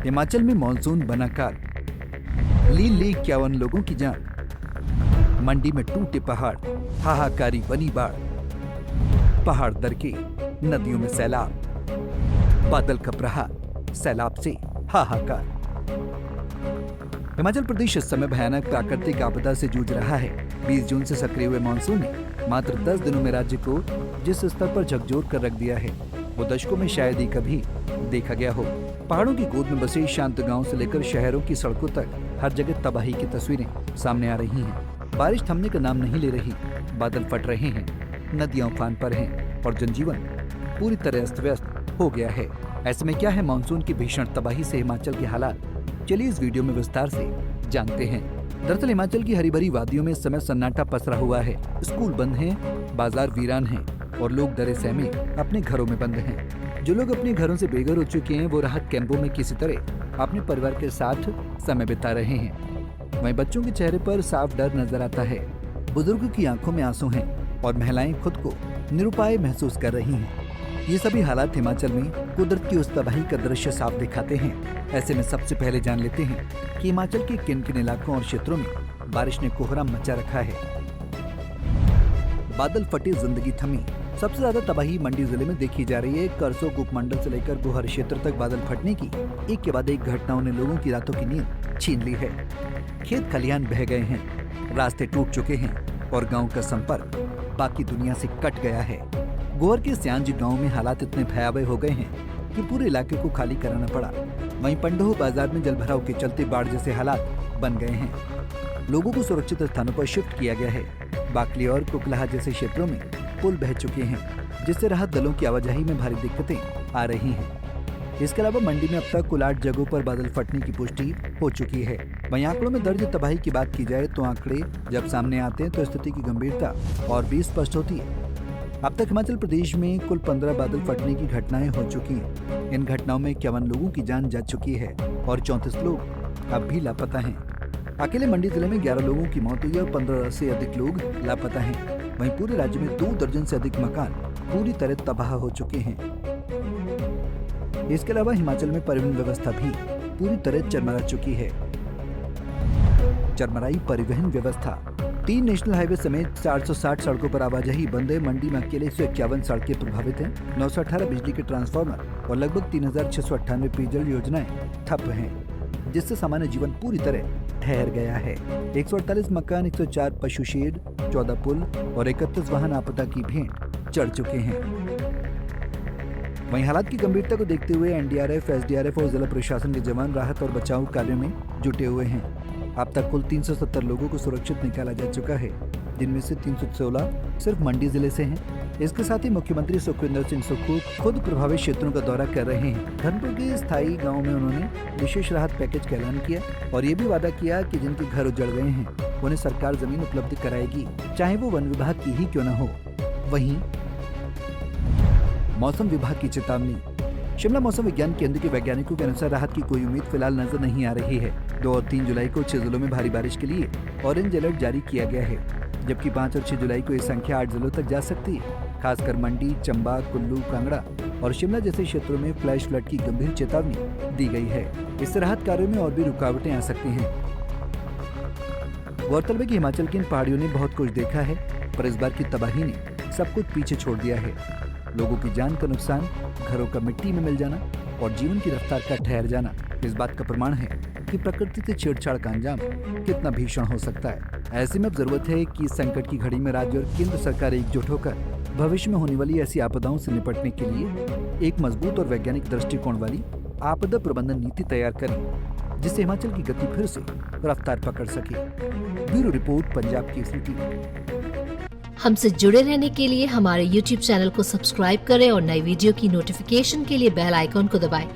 हिमाचल में मानसून बना काल, ले 51 लोगों की जान। मंडी में टूटे पहाड़, हाहाकारी बनी बाढ़। पहाड़ दरके, नदियों में सैलाब, बादल कप रहा, सैलाब से हाहाकार। हिमाचल प्रदेश इस समय भयानक प्राकृतिक आपदा से जूझ रहा है। 20 जून से सक्रिय हुए मानसून ने मात्र 10 दिनों में राज्य को जिस स्तर पर झकझोर कर रख दिया है, वो दशकों में शायद ही कभी देखा गया हो। पहाड़ों की गोद में बसे शांत गांव से लेकर शहरों की सड़कों तक हर जगह तबाही की तस्वीरें सामने आ रही हैं। बारिश थमने का नाम नहीं ले रही, बादल फट रहे हैं, नदियां उफान पर हैं और जनजीवन पूरी तरह अस्त व्यस्त हो गया है। ऐसे में क्या है मानसून की भीषण तबाही से हिमाचल के हालात? चलिए इस वीडियो में विस्तार से जानते हैं। दरअसल हिमाचल की हरी भरी वादियों में इस समय सन्नाटा पसरा हुआ है। स्कूल बंद हैं, बाजार वीरान हैं और लोग डरे सहमे अपने घरों में बंद हैं। जो लोग अपने घरों से बेघर हो चुके हैं, वो राहत कैंपों में किसी तरह अपने परिवार के साथ समय बिता रहे हैं। वहीं बच्चों के चेहरे पर साफ डर नजर आता है। बुजुर्गों की आंखों में आंसू हैं और महिलाएं खुद को निरुपाय महसूस कर रही हैं। ये सभी हालात हिमाचल में कुदरत की उस तबाही का दृश्य साफ दिखाते हैं। ऐसे में सबसे पहले जान लेते हैं कि हिमाचल के किन किन इलाकों और क्षेत्रों में बारिश ने कोहराम मचा रखा है। बादल फटे, जिंदगी थमी। सबसे ज्यादा तबाही मंडी जिले में देखी जा रही है। करसोग उपमंडल से लेकर गोहर क्षेत्र तक बादल फटने की एक के बाद एक घटनाओं ने लोगों की रातों की नींद छीन ली है। खेत खलियान बह गए हैं, रास्ते टूट चुके हैं और गाँव का संपर्क बाकी दुनिया से कट गया है। गोहर के स्यांज गांव में हालात इतने भयावह हो गए हैं कि पूरे इलाके को खाली कराना पड़ा। वहीं पंडोह बाजार में जलभराव के चलते बाढ़ जैसे हालात बन गए हैं। लोगों को सुरक्षित स्थानों पर शिफ्ट किया गया है। बाकली और कुकलाहा जैसे क्षेत्रों में पुल बह चुके हैं, जिससे राहत दलों की आवाजाही में भारी दिक्कतें आ रही हैं। इसके अलावा मंडी में अब तक कुल 8 जगहों पर बादल फटने की पुष्टि हो चुकी है। वहीं आंकड़ों में दर्ज तबाही की बात की जाए तो आंकड़े जब सामने आते हैं तो स्थिति की गंभीरता और भी स्पष्ट होती है। अब तक हिमाचल प्रदेश में कुल 15 बादल फटने की घटनाएं हो चुकी हैं। इन घटनाओं में 51 लोगों की जान जा चुकी है और 34 लोग अब भी लापता हैं। अकेले मंडी जिले में 11 लोगों की मौत हुई और 15 से अधिक लोग लापता हैं। वहीं पूरे राज्य में 2 दर्जन से अधिक मकान पूरी तरह तबाह हो चुके हैं। इसके अलावा हिमाचल में परिवहन व्यवस्था भी पूरी तरह चरमरा चुकी है। चरमराई परिवहन व्यवस्था। 3 नेशनल हाईवे समेत 460 सड़कों पर आवाजाही बंद है। मंडी में अकेले 151 सड़कें प्रभावित हैं। 918 बिजली के ट्रांसफार्मर और लगभग 3698 पेयजल योजनाएं ठप हैं, जिससे सामान्य जीवन पूरी तरह ठहर गया है। 148 मकान, 104 पशु शेड, 14 पुल और 31 वाहन आपदा की भेंट चढ़ चुके हैं। वहीं हालात की गंभीरता को देखते हुए एनडीआरएफ, एसडीआरएफ और जिला प्रशासन के जवान राहत और बचाव कार्यों में जुटे हुए हैं। अब तक कुल 370 लोगों को सुरक्षित निकाला जा चुका है, जिनमें से 316 सिर्फ मंडी जिले से हैं। इसके साथ ही मुख्यमंत्री सुखविंदर सिंह सुक्खू खुद प्रभावित क्षेत्रों का दौरा कर रहे हैं। धर्मपुर के स्थायी गांव में उन्होंने विशेष राहत पैकेज का ऐलान किया और ये भी वादा किया कि जिनके घर उजड़ गए हैं उन्हें सरकार जमीन उपलब्ध कराएगी, चाहे वो वन विभाग की ही क्यों न हो। वहीं मौसम विभाग की चेतावनी। शिमला मौसम विज्ञान केंद्र के वैज्ञानिकों के अनुसार राहत की कोई उम्मीद फिलहाल नजर नहीं आ रही है। 2 और 3 जुलाई को 6 जिलों में भारी बारिश के लिए ऑरेंज अलर्ट जारी किया गया है, जबकि 5 और 6 जुलाई को यह संख्या 8 जिलों तक जा सकती है। खासकर मंडी, चंबा, कुल्लू, कांगड़ा और शिमला जैसे क्षेत्रों में फ्लैश फ्लड की गंभीर चेतावनी दी गई है। इससे राहत कार्यों में और भी रुकावटें आ सकती हैं। गौरतलब है कि हिमाचल की इन पहाड़ियों ने बहुत कुछ देखा है, पर इस बार की तबाही ने सब कुछ पीछे छोड़ दिया है। लोगों की जान का नुकसान, घरों का मिट्टी में मिल जाना और जीवन की रफ्तार का ठहर जाना इस बात का प्रमाण है कि प्रकृति से छेड़छाड़ का अंजाम कितना भीषण हो सकता है। ऐसे में अब जरूरत है कि संकट की घड़ी में राज्य और केंद्र सरकार एकजुट होकर भविष्य में होने वाली ऐसी आपदाओं से निपटने के लिए एक मजबूत और वैज्ञानिक दृष्टिकोण वाली आपदा प्रबंधन नीति तैयार करें, जिससे हिमाचल की गति फिर से रफ्तार पकड़ सके। Bureau report, Punjab Kesari TV. हमसे जुड़े रहने के लिए हमारे YouTube चैनल को सब्सक्राइब करें और नई वीडियो की नोटिफिकेशन के लिए बेल आइकॉन को दबाएं।